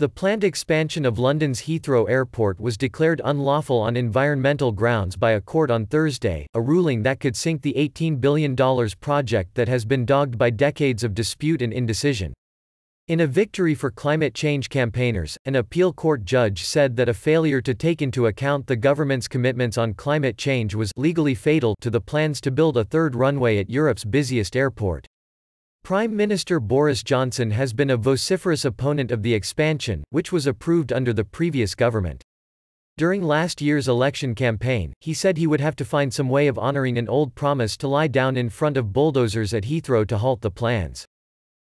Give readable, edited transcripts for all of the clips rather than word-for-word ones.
The planned expansion of London's Heathrow Airport was declared unlawful on environmental grounds by a court on Thursday, a ruling that could sink the $18 billion project that has been dogged by decades of dispute and indecision. In a victory for climate change campaigners, an appeal court judge said that a failure to take into account the government's commitments on climate change was legally fatal to the plans to build a third runway at Europe's busiest airport. Prime Minister Boris Johnson has been a vociferous opponent of the expansion, which was approved under the previous government. During last year's election campaign, he said he would have to find some way of honoring an old promise to lie down in front of bulldozers at Heathrow to halt the plans.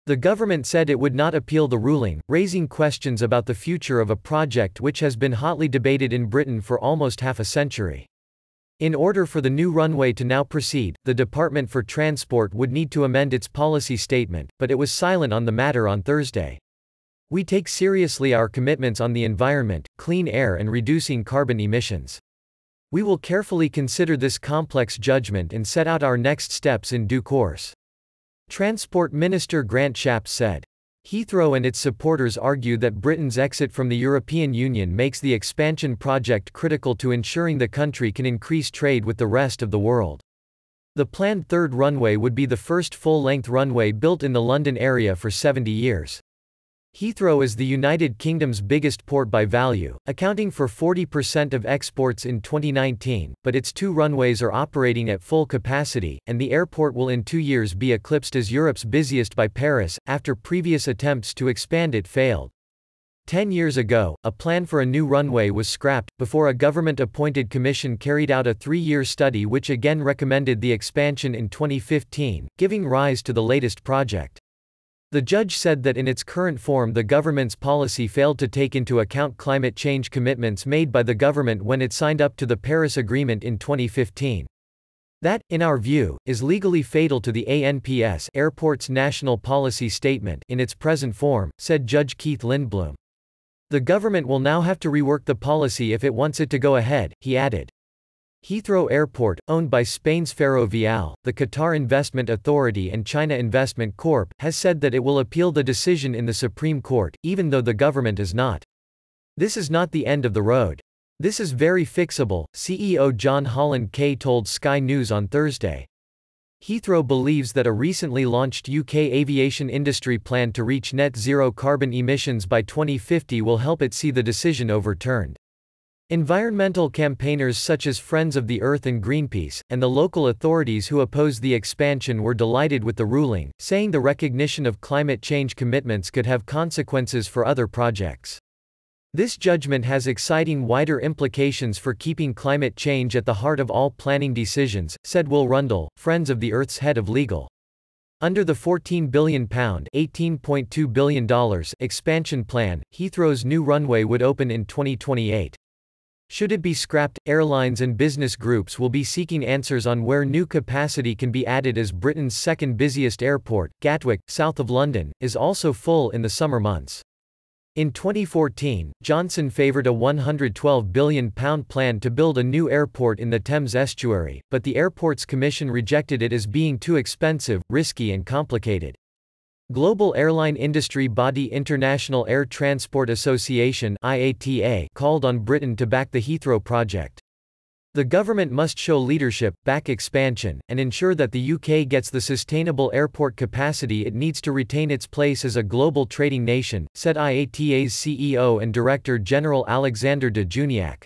The government said it would not appeal the ruling, raising questions about the future of a project which has been hotly debated in Britain for almost half a century. In order for the new runway to now proceed, the Department for Transport would need to amend its policy statement, but it was silent on the matter on Thursday. "We take seriously our commitments on the environment, clean air and reducing carbon emissions. We will carefully consider this complex judgment and set out our next steps in due course," Transport Minister Grant Shapps said. Heathrow and its supporters argue that Britain's exit from the European Union makes the expansion project critical to ensuring the country can increase trade with the rest of the world. The planned third runway would be the first full-length runway built in the London area for 70 years. Heathrow is the United Kingdom's biggest port by value, accounting for 40% of exports in 2019, but its two runways are operating at full capacity, and the airport will in 2 years be eclipsed as Europe's busiest by Paris, after previous attempts to expand it failed. 10 years ago, a plan for a new runway was scrapped, before a government-appointed commission carried out a 3-year study which again recommended the expansion in 2015, giving rise to the latest project. The judge said that in its current form the government's policy failed to take into account climate change commitments made by the government when it signed up to the Paris Agreement in 2015. That, in our view, is legally fatal to the ANPS airport's national policy statement in its present form, said Judge Keith Lindblom. The government will now have to rework the policy if it wants it to go ahead, he added. Heathrow Airport, owned by Spain's Ferrovial, the Qatar Investment Authority and China Investment Corp., has said that it will appeal the decision in the Supreme Court, even though the government is not. "This is not the end of the road. This is very fixable," CEO John Holland Kay told Sky News on Thursday. Heathrow believes that a recently launched UK aviation industry plan to reach net zero carbon emissions by 2050 will help it see the decision overturned. Environmental campaigners such as Friends of the Earth and Greenpeace, and the local authorities who oppose the expansion were delighted with the ruling, saying the recognition of climate change commitments could have consequences for other projects. "This judgment has exciting wider implications for keeping climate change at the heart of all planning decisions," said Will Rundle, Friends of the Earth's head of legal. Under the £14 billion ($18.2 billion) expansion plan, Heathrow's new runway would open in 2028. Should it be scrapped, airlines and business groups will be seeking answers on where new capacity can be added as Britain's second busiest airport, Gatwick, south of London, is also full in the summer months. In 2014, Johnson favoured a £112 billion plan to build a new airport in the Thames estuary, but the Airports Commission rejected it as being too expensive, risky and complicated. Global airline industry body International Air Transport Association (IATA) called on Britain to back the Heathrow project. The government must show leadership, back expansion, and ensure that the UK gets the sustainable airport capacity it needs to retain its place as a global trading nation, said IATA's CEO and Director General Alexander de Juniac.